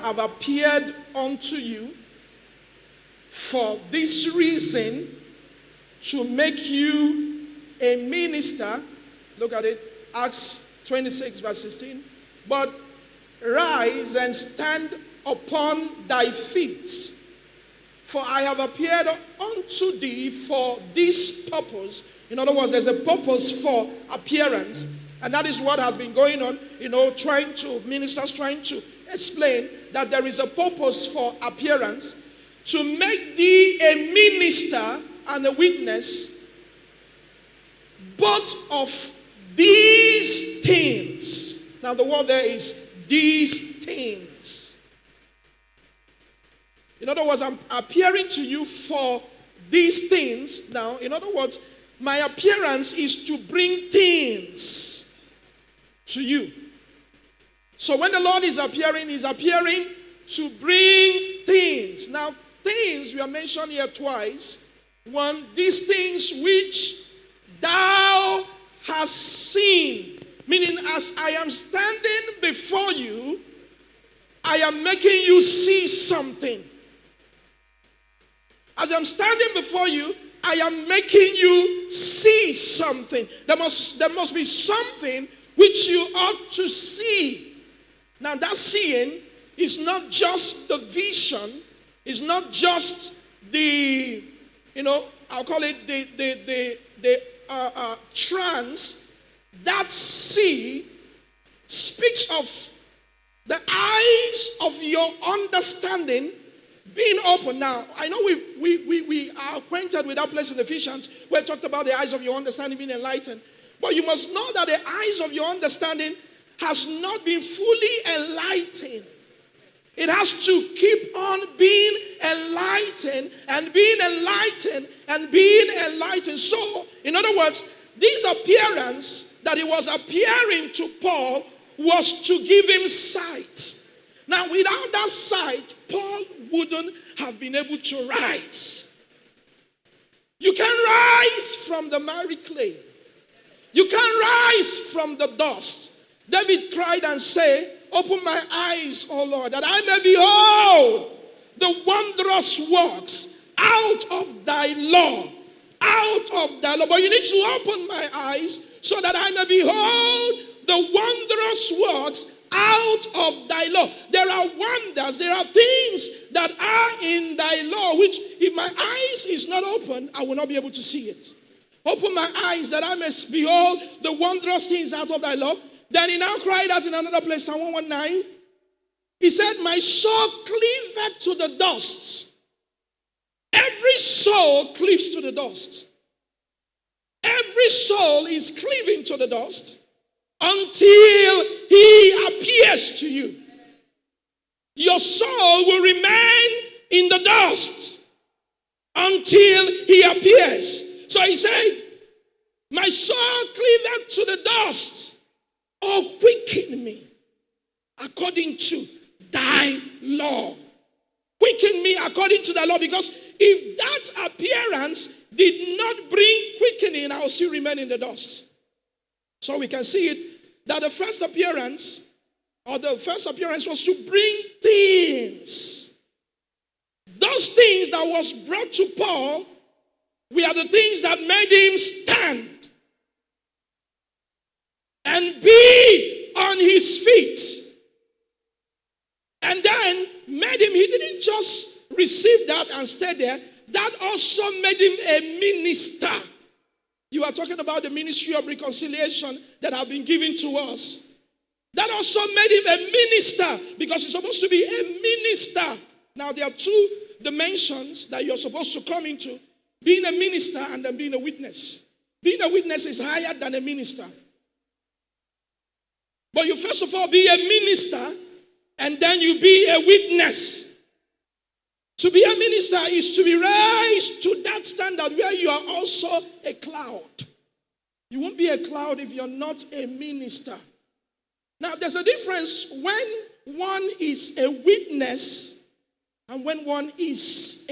Have appeared unto you for this reason, to make you a minister. Look at it, Acts 26 verse 16. But rise and stand upon thy feet, for I have appeared unto thee for this purpose. In other words, there's a purpose for appearance, and that is what has been going on, ministers trying to explain that there is a purpose for appearance, to make thee a minister and a witness, both of these things. Now the word there is these things. In other words, I'm appearing to you for these things. Now, in other words, my appearance is to bring things to you. So when the Lord is appearing, he's appearing to bring things. Now, things we are mentioned here twice. One, these things which thou hast seen. Meaning, as I am standing before you, I am making you see something. As I'm standing before you, I am making you see something. There must be something which you ought to see. Now that seeing is not just the vision, it's not just the, I'll call it the trance. That see speaks of the eyes of your understanding being open. Now, I know we are acquainted with that place in Ephesians where it talked about the eyes of your understanding being enlightened. But you must know that the eyes of your understanding has not been fully enlightened. It has to keep on being enlightened and being enlightened and being enlightened. So, in other words, this appearance that he was appearing to Paul was to give him sight. Now, without that sight, Paul wouldn't have been able to rise. You can rise from the miry clay. You can rise from the dust. David cried and said, open my eyes, O Lord, that I may behold the wondrous works out of thy law. Out of thy law. But you need to open my eyes so that I may behold the wondrous works out of thy law. There are wonders, there are things that are in thy law, which if my eyes is not open, I will not be able to see it. Open my eyes that I may behold the wondrous things out of thy law. Then he now cried out in another place, Psalm 119. He said, my soul cleaveth to the dust. Every soul cleaves to the dust. Every soul is cleaving to the dust until he appears to you. Your soul will remain in the dust until he appears. So he said, my soul cleaveth to the dust. Oh, quicken me according to thy law. Quicken me according to thy law, because if that appearance did not bring quickening, I will still remain in the dust. So we can see it that the first appearance was to bring things. Those things that was brought to Paul were the things that made him stand and be on his feet. And then made him, he didn't just receive that and stay there. That also made him a minister. You are talking about the ministry of reconciliation that have been given to us. That also made him a minister, because he's supposed to be a minister. Now there are two dimensions that you're supposed to come into. Being a minister and then being a witness. Being a witness is higher than a minister. But you first of all be a minister, and then you be a witness. To be a minister is to be raised to that standard where you are also a cloud. You won't be a cloud if you're not a minister. Now, there's a difference when one is a witness And when one is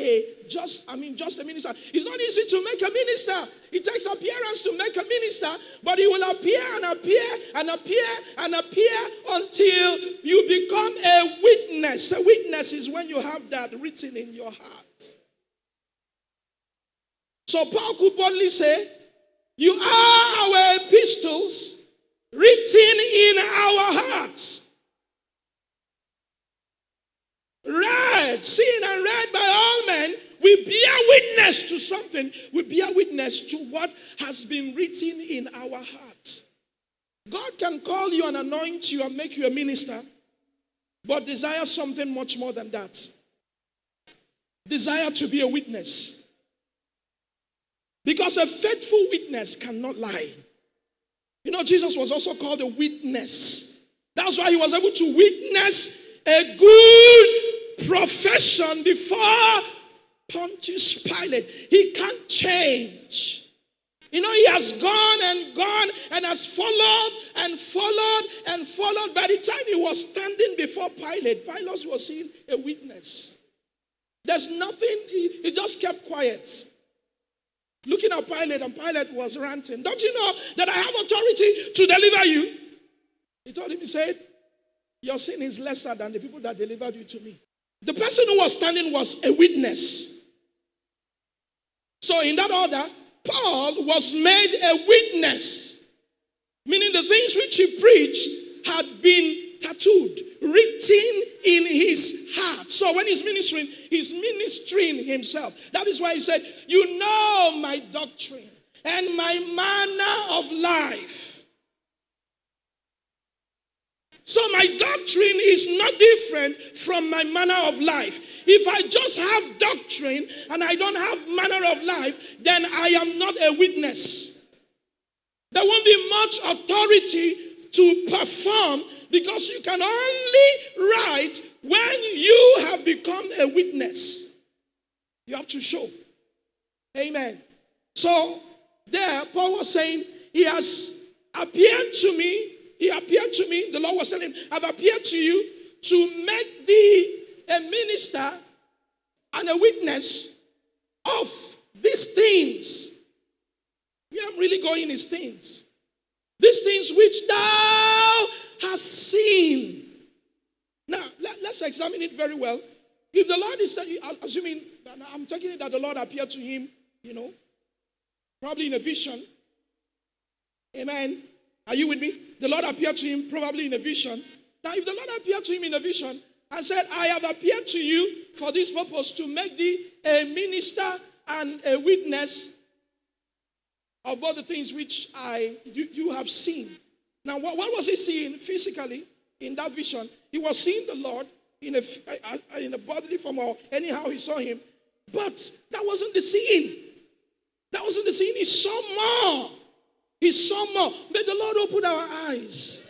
just a minister, it's not easy to make a minister. It takes appearance to make a minister, but he will appear and appear and appear and appear until you become a witness. A witness is when you have that written in your heart. So Paul could boldly say, you are our epistles written in our hearts, read, seen and read by all men. We bear witness to something. We bear witness to what has been written in our hearts. God can call you and anoint you and make you a minister, but desire something much more than that. Desire to be a witness. Because a faithful witness cannot lie. You know, Jesus was also called a witness. That's why he was able to witness a good profession before Pontius Pilate. He can't change. You know, he has gone and has followed and followed and followed. By the time he was standing before Pilate, Pilate was seeing a witness. There's nothing, he just kept quiet. Looking at Pilate, and Pilate was ranting. Don't you know that I have authority to deliver you? He told him, he said, your sin is lesser than the people that delivered you to me. The person who was standing was a witness. So in that order, Paul was made a witness. Meaning the things which he preached had been tattooed, written in his heart. So when he's ministering himself. That is why he said, you know my doctrine and my manner of life. So my doctrine is not different from my manner of life. If I just have doctrine and I don't have manner of life, then I am not a witness. There won't be much authority to perform, because you can only write when you have become a witness. You have to show. Amen. So there, Paul was saying, he has appeared to me. He appeared to me. The Lord was telling him, I've appeared to you to make thee a minister and a witness of these things. Where I'm really going is things. These things which thou hast seen. Now, let's examine it very well. If the Lord is, assuming, I'm taking it that the Lord appeared to him, probably in a vision. Amen. Are you with me? The Lord appeared to him probably in a vision. Now, if the Lord appeared to him in a vision and said, I have appeared to you for this purpose, to make thee a minister and a witness of all the things which you have seen. Now, what was he seeing physically in that vision? He was seeing the Lord in a bodily form, or anyhow he saw him. But that wasn't the seeing. That wasn't the seeing. He saw more. He saw more. May the Lord open our eyes.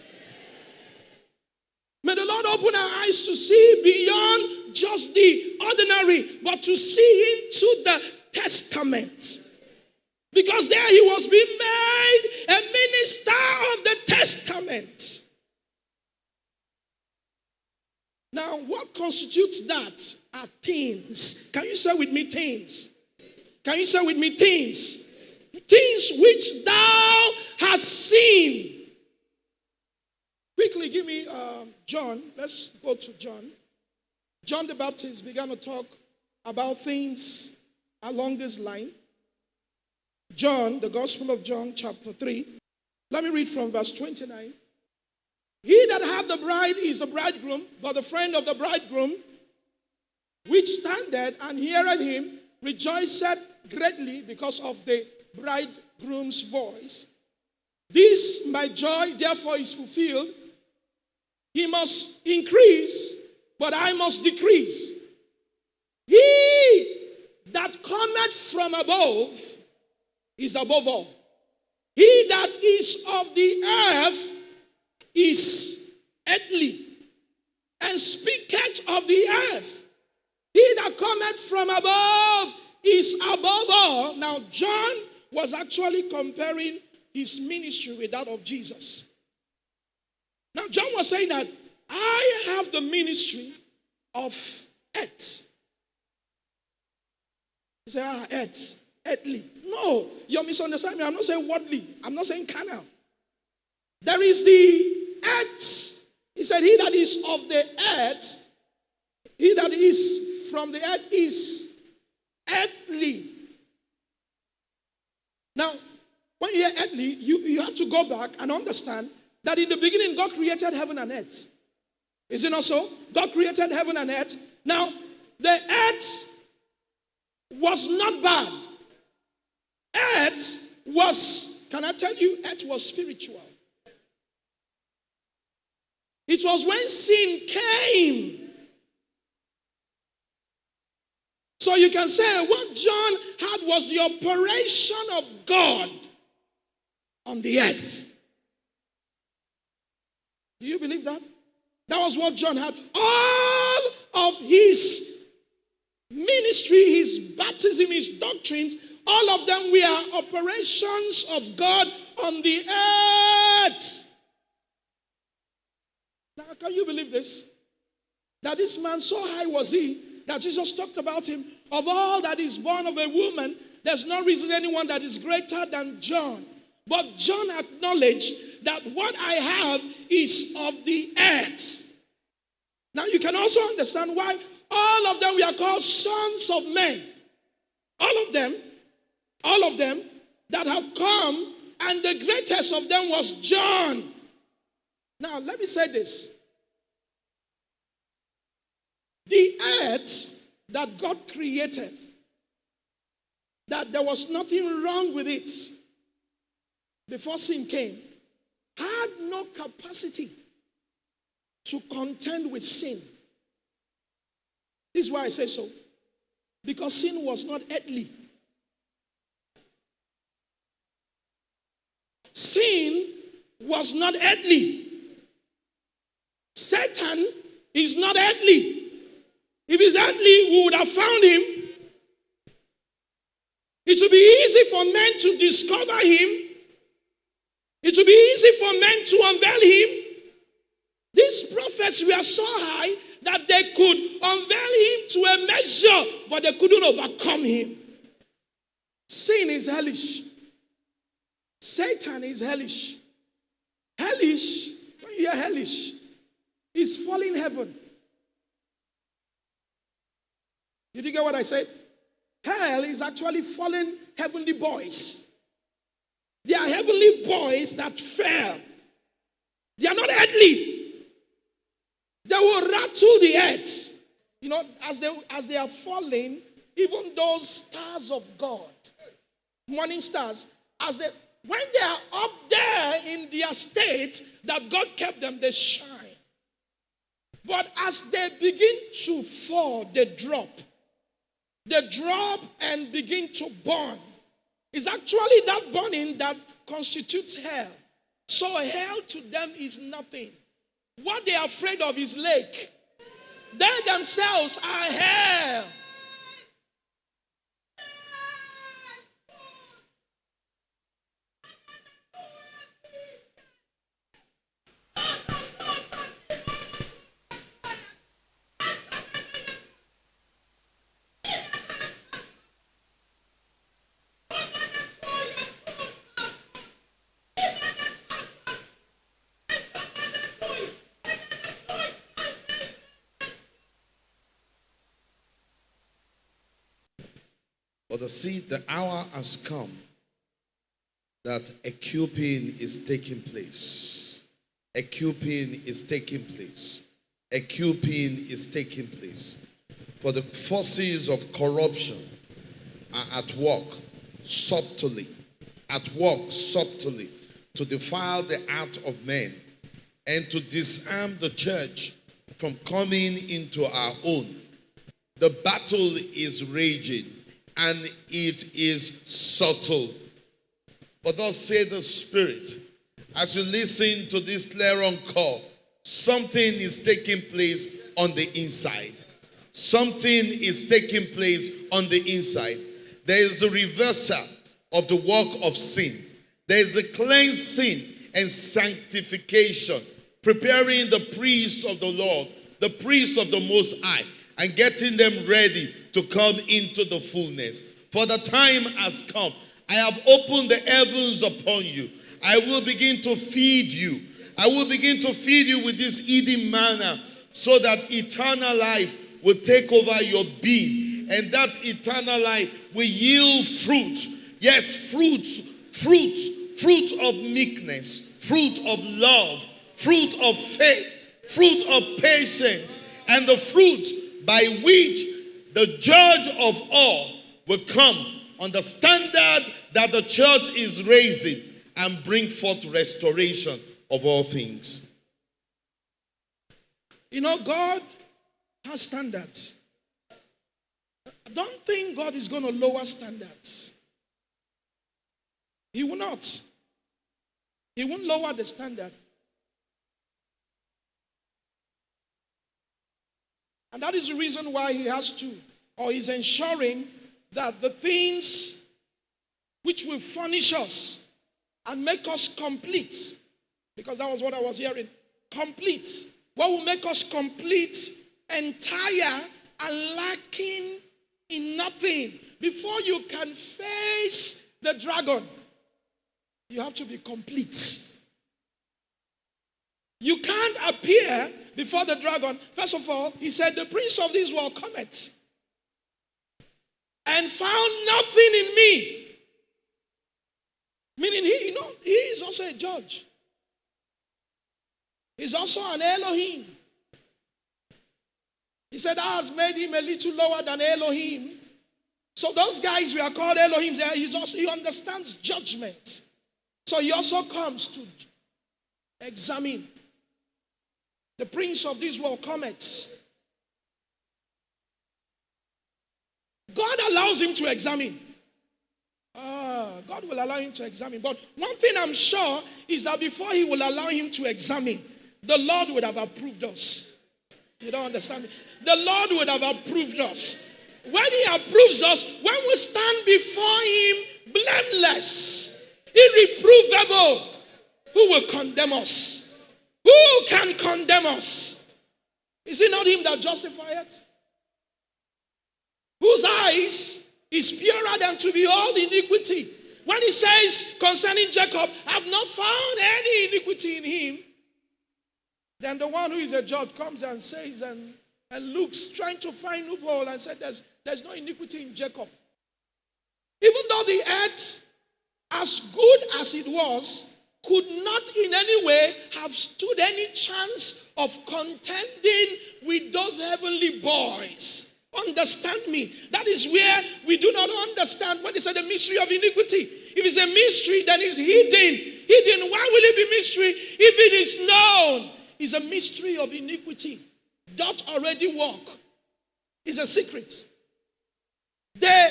May the Lord open our eyes to see beyond just the ordinary, but to see into the testament. Because there he was being made a minister of the testament. Now, what constitutes that are things. Can you say with me things? Can you say with me things? Things which thou hast seen. Quickly give me John. Let's go to John. John the Baptist began to talk about things along this line. John, the Gospel of John, chapter 3. Let me read from verse 29. He that hath the bride is the bridegroom, but the friend of the bridegroom, which standeth and heareth him, rejoiceth greatly because of the bridegroom's voice. This my joy therefore is fulfilled. He must increase, but I must decrease. He that cometh from above is above all. He that is of the earth is earthly, and speaketh of the earth. He that cometh from above is above all. Now, John was actually comparing his ministry with that of Jesus. Now, John was saying that I have the ministry of earth. You say, earth, earthly. No, you're misunderstanding me. I'm not saying worldly. I'm not saying carnal. There is the earth. He said, he that is of the earth, he that is from the earth is earthly. Now, when you hear earthly, you have to go back and understand that in the beginning, God created heaven and earth. Is it not so? God created heaven and earth. Now, the earth was not bad. Earth was, can I tell you, earth was spiritual. It was when sin came. So you can say what John had was the operation of God on the earth. Do you believe that? That was what John had. All of his ministry, his baptism, his doctrines, all of them were operations of God on the earth. Now, can you believe this? That this man, so high was he, that Jesus talked about him. Of all that is born of a woman, there's no reason anyone that is greater than John. But John acknowledged that what I have is of the earth. Now you can also understand why all of them were called sons of men. All of them that have come, and the greatest of them was John. Now let me say this. The earth that God created, that there was nothing wrong with it before sin came, had no capacity to contend with sin. This is why I say so. Because sin was not earthly. Sin was not earthly. Satan is not earthly. If he's earthly, we would have found him. It would be easy for men to discover him. It would be easy for men to unveil him. These prophets were so high that they could unveil him to a measure, but they couldn't overcome him. Sin is hellish. Satan is hellish. Hellish, when you hear hellish, is falling heaven. Did you get what I said? Hell is actually fallen heavenly boys. They are heavenly boys that fell. They are not earthly. They will rattle the earth. You know, as they are falling, even those stars of God, morning stars, when they are up there in their state that God kept them, they shine. But as they begin to fall, they drop. They drop and begin to burn. It's actually that burning that constitutes hell. So hell to them is nothing. What they are afraid of is lake. They themselves are hell. But see, the hour has come that a cuping is taking place. A cuping is taking place. A cuping is taking place. For the forces of corruption are at work subtly, to defile the heart of men and to disarm the church from coming into our own. The battle is raging, and it is subtle. But thus saith the Spirit, as you listen to this clarion call, something is taking place on the inside. Something is taking place on the inside. There is the reversal of the work of sin. There is a cleansing and sanctification, preparing the priests of the Lord, the priests of the Most High, and getting them ready to come into the fullness. For the time has come. I have opened the heavens upon you. I will begin to feed you. I will begin to feed you with this eating manna so that eternal life will take over your being. And that eternal life will yield fruit. Yes, fruit of meekness, fruit of love, fruit of faith, fruit of patience, and the fruit by which the judge of all will come on the standard that the church is raising and bring forth restoration of all things. You know, God has standards. I don't think God is going to lower standards. He will not. He won't lower the standard. And that is the reason why he has to, or he's ensuring that the things which will furnish us and make us complete, because that was what I was hearing, complete. What will make us complete, entire, and lacking in nothing. Before you can face the dragon, you have to be complete. You can't appear before the dragon. First of all, he said, the prince of this world cometh and found nothing in me. Meaning he is also a judge. He's also an Elohim. He said, I has made him a little lower than Elohim. So those guys we are called Elohim, he understands judgment. So he also comes to examine. The prince of this world cometh. God allows him to examine. God will allow him to examine. But one thing I'm sure is that before he will allow him to examine, the Lord would have approved us. You don't understand me? The Lord would have approved us. When he approves us, when we stand before him blameless, irreprovable, who will condemn us? Who can condemn us? Is it not him that justifieth? Whose eyes is purer than to behold iniquity. When he says concerning Jacob, I have not found any iniquity in him, then the one who is a judge comes and says and looks, trying to find loophole and said there's no iniquity in Jacob. Even though the earth, as good as it was, could not in any way have stood any chance of contending with those heavenly boys. Understand me. That is where we do not understand when they say the mystery of iniquity. If it's a mystery, then it's hidden. Hidden. Why will it be mystery if it is known? It's a mystery of iniquity. Doth already work. It's a secret. The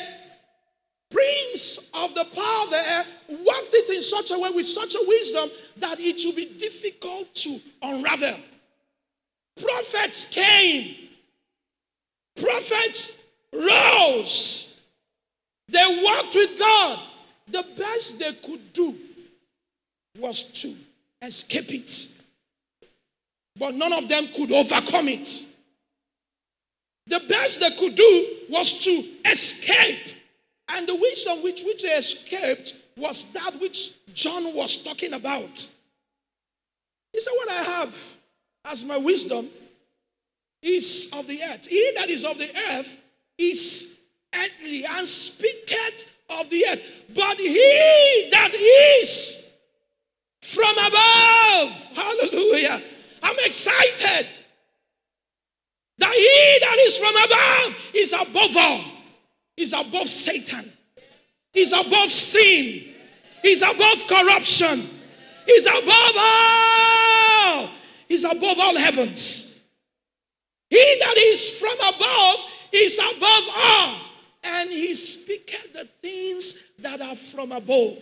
prince of the power of the air worked it in such a way, with such a wisdom, that it will be difficult to unravel. Prophets came. Prophets rose. They walked with God. The best they could do was to escape it. But none of them could overcome it. The best they could do was to escape. And the wisdom which they escaped was that which John was talking about. He said, what I have as my wisdom is of the earth. He that is of the earth is earthly and speaketh of the earth. But he that is from above, hallelujah, I'm excited that he that is from above is above all. Is above Satan. Is above sin. Is above corruption. Is above all. Is above all heavens. He that is from above is above all. And he speaketh the things that are from above.